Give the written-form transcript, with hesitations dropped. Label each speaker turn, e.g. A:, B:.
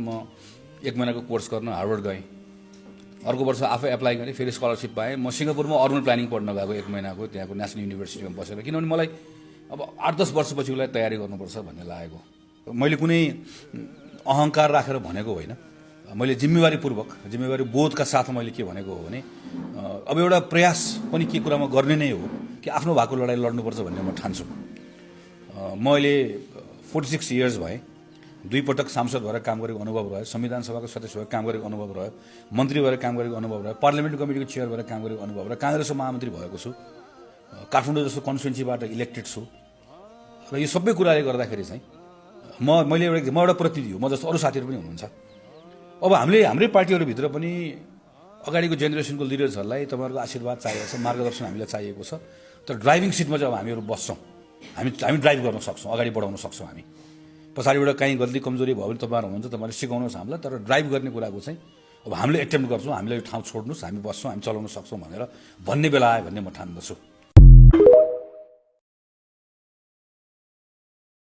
A: म 1 महिनाको कोर्स गर्न हार्वर्ड गएँ। अर्को वर्ष आफै एप्लाई गरेँ, फेरि स्कलरसिप पाएँ। म सिङ्गापुरमा अर्बन प्लानिङ पढ्न गएको 1 महिनाको, त्यहाँको नेसनल युनिभर्सिटीमा बसेर, किनभने मलाई अब 8-10 वर्षपछि उसलाई तयारी गर्नुपर्छ भन्ने लागेको। मैले कुनै अहङ्कार राखेर भनेको होइन, मैले जिम्मेवारी बोधका साथ मैले के भनेको हो भने अब एउटा प्रयास पनि के कुरामा गर्ने नै हो कि आफ्नो भएको लडाइँ लड्नुपर्छ भन्ने म ठान्छु। मैले 46 इयर्स भएँ, 2 पटक सांसद भएर काम गरेको अनुभव रह्यो, संविधान सभाको सदस्य भएर काम गरेको अनुभव रह्यो, मन्त्री भएर काम गरेको अनुभव रह्यो, पार्लियामेन्ट कमिटीको चेयर भएर काम गरेको अनुभव रह्यो, काङ्ग्रेसको महामन्त्री भएको छु, काठमाडौँ जस्तो कन्स्टिट्युन्सीबाट इलेक्टेड छु। र यो सबै कुराले गर्दाखेरि चाहिँ म एउटा प्रतिनिधि हो, म जस्तो अरू साथीहरू पनि हुनुहुन्छ। अब हाम्रै पार्टीहरूभित्र पनि अगाडिको जेनेरेसनको लिडर्सहरूलाई तपाईँहरूको आशीर्वाद चाहिएको छ, मार्गदर्शन हामीलाई चाहिएको छ। तर ड्राइभिङ सिटमा चाहिँ अब हामीहरू बस्छौँ, हामी ड्राइभ गर्न सक्छौँ, अगाडि बढाउन सक्छौँ। हामी पछाडिबाट कहीँ गल्ती कमजोरी भयो भने तपाईँहरू हुनुहुन्छ, तपाईँहरूले सिकाउनुहोस् हामीलाई। तर ड्राइभ गर्ने कुराको चाहिँ अब हामीले एटेम्प्ट गर्छौँ, हामीले यो ठाउँ छोड्नुहोस्, हामी बस्छौँ, हामी चलाउन सक्छौँ भन्ने बेला आयो भन्ने म ठान्दछु।